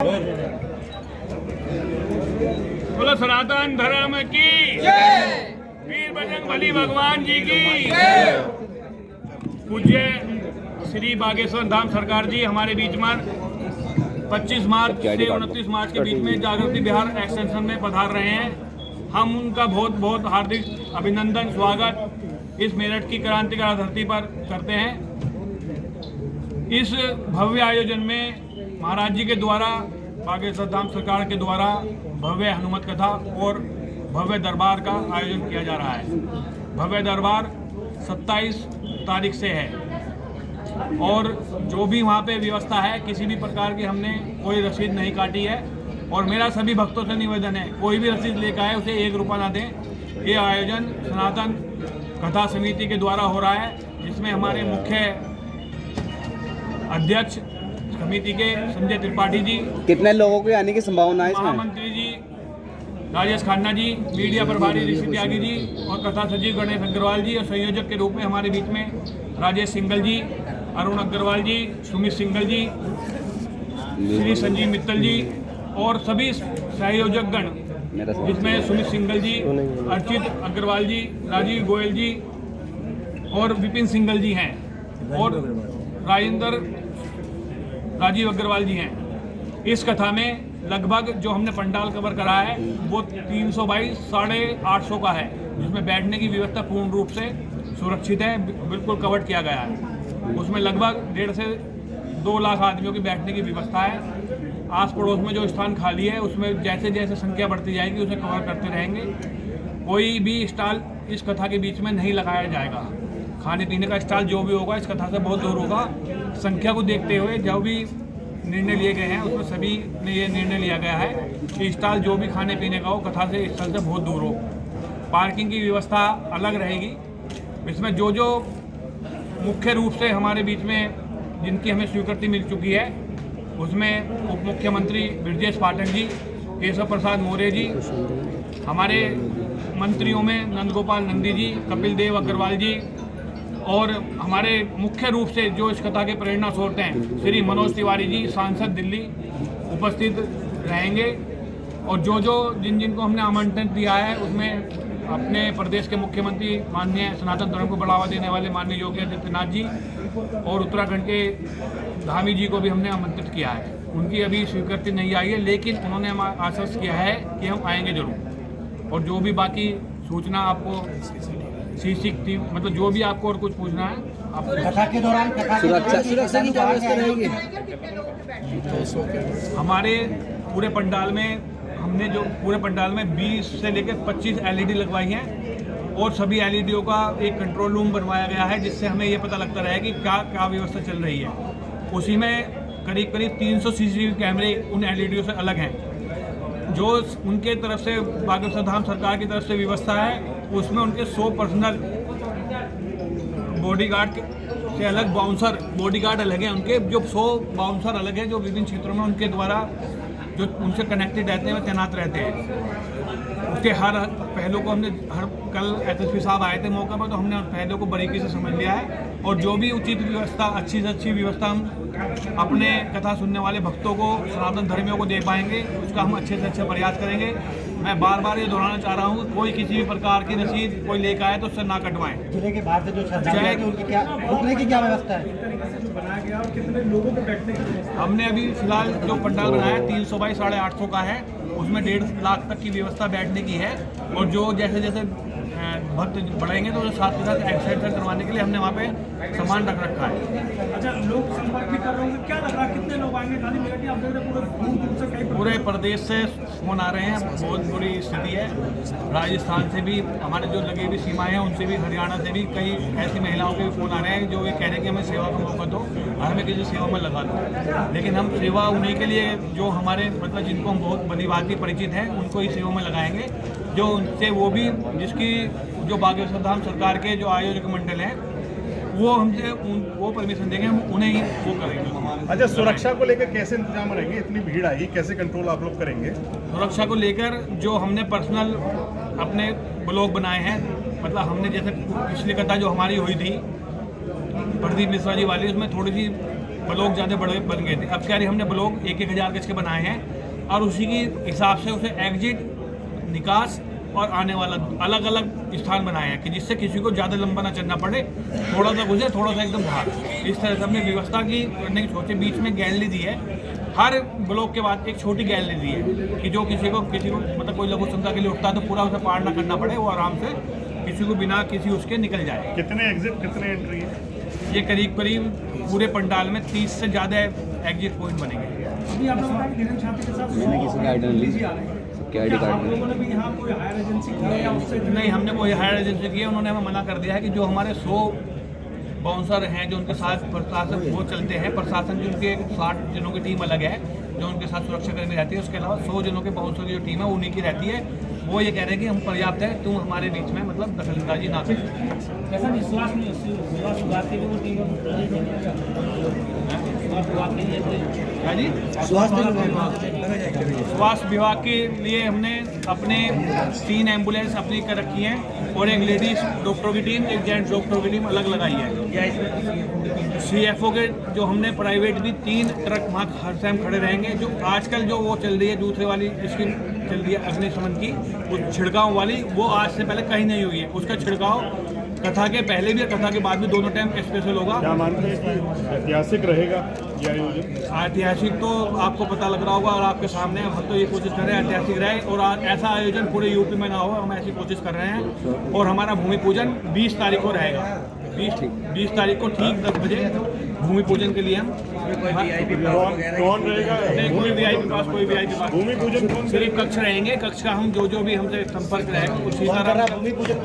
बोलो सनातन धर्म की वीर बजरंगबली भगवान जी की पूज्य श्री बागेश्वर धाम सरकार जी हमारे बीच में 25 मार्च से 29 मार्च के बीच में जागृति बिहार एक्सटेंशन में पधार रहे हैं। हम उनका बहुत बहुत हार्दिक अभिनंदन स्वागत इस मेरठ की क्रांतिकारी धरती पर करते हैं। इस भव्य आयोजन में महाराज जी के द्वारा बागेश्वर धाम सरकार के द्वारा भव्य हनुमत कथा और भव्य दरबार का आयोजन किया जा रहा है। भव्य दरबार 27 तारीख से है और जो भी वहाँ पे व्यवस्था है किसी भी प्रकार की हमने कोई रसीद नहीं काटी है और मेरा सभी भक्तों से निवेदन है कोई भी रसीद लेकर आए उसे 1 रुपया ना दें। ये आयोजन सनातन कथा समिति के द्वारा हो रहा है जिसमें हमारे मुख्य अध्यक्ष समिति के संजय त्रिपाठी जी, कितने लोगों के आने की संभावना है इसमें? महामंत्री जी राजेश खन्ना जी, मीडिया प्रभारी ऋषि त्यागी जी और कथा सचिव गणेश अग्रवाल जी और संयोजक के रूप में हमारे बीच में राजेश सिंगल जी, अरुण अग्रवाल जी, सुमित सिंगल जी, श्री संजीव मित्तल जी और सभी सहयोजक गण जिसमें सुमित सिंगल जी, अर्चित अग्रवाल जी, राजीव गोयल जी और विपिन सिंगल जी हैं और राजीव अग्रवाल जी हैं। इस कथा में लगभग जो हमने पंडाल कवर करा है वो 300 बाई 850 का है जिसमें बैठने की व्यवस्था पूर्ण रूप से सुरक्षित है, बिल्कुल कवर किया गया है। उसमें लगभग 1.5 से 2 लाख आदमियों की बैठने की व्यवस्था है। आस पड़ोस में जो स्थान खाली है उसमें जैसे जैसे संख्या बढ़ती जाएगी उसे कवर करते रहेंगे। कोई भी स्टॉल इस कथा के बीच में नहीं लगाया जाएगा। खाने पीने का स्टॉल जो भी होगा इस कथा से बहुत दूर होगा। संख्या को देखते हुए जो भी निर्णय लिए गए हैं उसमें सभी ने ये निर्णय लिया गया है कि स्टॉल जो भी खाने पीने का हो कथा से स्थल से बहुत दूर हो। पार्किंग की व्यवस्था अलग रहेगी। इसमें जो जो मुख्य रूप से हमारे बीच में जिनकी हमें स्वीकृति मिल चुकी है उसमें उप मुख्यमंत्री ब्रजेश पाठक जी, केशव प्रसाद मौर्य जी, हमारे मंत्रियों में नंदगोपाल नंदी जी, कपिल देव अग्रवाल जी और हमारे मुख्य रूप से जो इस कथा के प्रेरणा स्रोत हैं श्री मनोज तिवारी जी सांसद दिल्ली उपस्थित रहेंगे। और जो जो जिन को हमने आमंत्रण दिया है उसमें अपने प्रदेश के मुख्यमंत्री माननीय सनातन धर्म को बढ़ावा देने वाले माननीय योगी आदित्यनाथ जी और उत्तराखंड के धामी जी को भी हमने आमंत्रित किया है। उनकी अभी स्वीकृति नहीं आई है लेकिन उन्होंने हम आश्वस्त किया है कि हम आएंगे जरूर। और जो भी बाकी सूचना आपको मतलब जो भी आपको और कुछ पूछना है आपको कथा के दौरान सुरक्षा की क्या व्यवस्था रहेगी? हमारे पूरे पंडाल में हमने जो पूरे पंडाल में 20 से लेकर 25 LED लगवाई हैं और सभी LEDओं का एक कंट्रोल रूम बनवाया गया है जिससे हमें ये पता लगता रहे कि क्या व्यवस्था चल रही है। उसी में करीब 300 CCTV कैमरे उन LEDओं से अलग हैं। जो उनके तरफ से बागेश्वर धाम सरकार की तरफ से व्यवस्था है उसमें उनके 100 पर्सनल बॉडीगार्ड से अलग बाउंसर बॉडीगार्ड अलग हैं। उनके जो 100 बाउंसर अलग हैं जो विभिन्न क्षेत्रों में उनके द्वारा जो उनसे कनेक्टेड रहते हैं वे तैनात रहते हैं। उसके हर पहलू को हमने कल SSP साहब आए थे मौका पर तो हमने पहलू को बारीकी से समझ लिया है और जो भी उचित व्यवस्था अच्छी से अच्छी व्यवस्था हम अपने कथा सुनने वाले भक्तों को सनातन धर्मियों को दे पाएंगे उसका हम अच्छे से अच्छा प्रयास करेंगे। मैं बार बार ये दोहराना चाह रहा हूँ कोई किसी भी प्रकार की रसीद कोई लेकर आए तो उससे ना कटवाएं। जिले के बाहर से जो श्रद्धालु हैं उनकी क्या रुकने की क्या व्यवस्था है? कितने लोगों को बैठने की व्यवस्था? हमने अभी फिलहाल जो पंडाल बनाया है 300 बाई 850 का है उसमें 1.5 लाख तक की व्यवस्था बैठने की है और जो जैसे जैसे भक्त बढ़ेंगे तो साथ के साथ एक्सटेंशन करवाने के लिए हमने वहाँ पे सामान रख रखा है। अच्छा, लोग संपर्क भी कर रहे होंगे, क्या लग रहा है कितने लोग आएंगे? पूरे प्रदेश से फोन आ रहे हैं, बहुत बुरी स्थिति है। राजस्थान से भी हमारे जो लगी हुई सीमाएं हैं उनसे भी, हरियाणा से भी कई ऐसी महिलाओं के भी फोन आ रहे हैं जो ये कह रहे हैं कि हमें सेवा का मौका दो, हमें किसी सेवा में लगा दो। लेकिन हम सेवा उन्हीं के लिए जो हमारे मतलब जिनको हम बहुत बड़ी बात ही परिचित हैं उनको ही सेवा में लगाएंगे। जो उनसे वो भी जिसकी जो बागेश्वर धाम सरकार के जो आयोजक मंडल हैं वो हमसे वो परमिशन देंगे, हम उन्हें ही वो करेंगे। अच्छा, सुरक्षा को लेकर कैसे इंतजाम रहेंगे? इतनी भीड़ आई, कैसे कंट्रोल आप लोग करेंगे? सुरक्षा को लेकर जो हमने पर्सनल अपने ब्लॉग बनाए हैं, मतलब हमने जैसे पिछली कथा जो हमारी हुई थी प्रदीप मिश्रा जी वाली उसमें थोड़ी सी ब्लॉक ज़्यादा बड़े बन गए थे। अब क्या रही, हमने ब्लॉक 1-1 हज़ार गज के बनाए हैं और उसी की हिसाब से उसे एग्जिट, निकास और आने वाला अलग अलग स्थान बनाए हैं कि जिससे किसी को ज़्यादा लंबा ना चलना पड़े, थोड़ा सा घुसे थोड़ा सा एकदम बाहर। इस तरह से हमने व्यवस्था की करने की सोचे। बीच में गैलरी दी है, हर ब्लॉक के बाद एक छोटी गैलरी दी है कि जो किसी को मतलब कोई लघु संस्था के लिए उठता है तो पूरा उसे पार ना करना पड़े, वो आराम से किसी को बिना किसी उसके निकल जाए। कितने एग्जिट कितने एंट्री है? ये करीब करीब पूरे पंडाल में 30 से ज़्यादा एग्जिट पॉइंट बनेंगे। अभी आपने बताया कि निधन छात्र के साथ किसी का आइडेंटिटी निजी आ रहे हैं। क्या आईडी क्या आप कार्ड लोगों ने भी यहाँ कोई हायर एजेंसी की है या उससे नहीं, हमने कोई हायर एजेंसी की है। उन्होंने हमें मना कर दिया है कि जो हमारे 100 बाउंसर हैं जो उनके साथ प्रशासन वो चलते हैं, प्रशासन की उनके 60 जनों की टीम अलग है जो उनके साथ सुरक्षा कर्मी रहती है। उसके अलावा 100 जनों के बाउंसर की जो टीम है उन्हीं की रहती है। वो ये कह रहे हैं कि हम पर्याप्त है, तुम हमारे बीच में मतलब दखलंदाजी ना करें। कैसा विश्वास नहीं, विश्वास उगाते हुए वो टीम क्या जी? स्वास्थ्य विभाग के लिए हमने अपने 3 एम्बुलेंस अपनी कर रखी हैं और एक लेडीज डॉक्टरों की टीम, एक जेंट्स डॉक्टरों की टीम अलग लगाई है। CFO के जो हमने प्राइवेट दी 3 ट्रक वहाँ हर टाइम खड़े रहेंगे। जो आजकल जो वो चल रही है दूसरे वाली स्कीम चल रही है अग्निशमन की, वो छिड़काव वाली, वो आज से पहले कहीं नहीं हुई है। उसका छिड़काव कथा के पहले भी और कथा के बाद भी दोनों टाइम स्पेशल होगा। क्या मानते हैं कि ऐतिहासिक रहेगा ये आयोजन? ऐतिहासिक तो आपको पता लग रहा होगा और आपके सामने हम तो ये कोशिश कर रहे हैं ऐतिहासिक रहे और ऐसा आयोजन पूरे यूपी में ना हो, हम ऐसी कोशिश कर रहे हैं। और हमारा भूमि पूजन 20 तारीख को रहेगा। 20 तारीख को ठीक 10 बजे भूमि पूजन के लिए हम कौन रहेगा? नहीं, कोई VIP पास, कोई VIP पास, भूमि पूजन कौन सिर्फ कक्ष रहेंगे। कक्ष का हम जो भी हमसे संपर्क रहेगा उसी तरह भूमि पूजन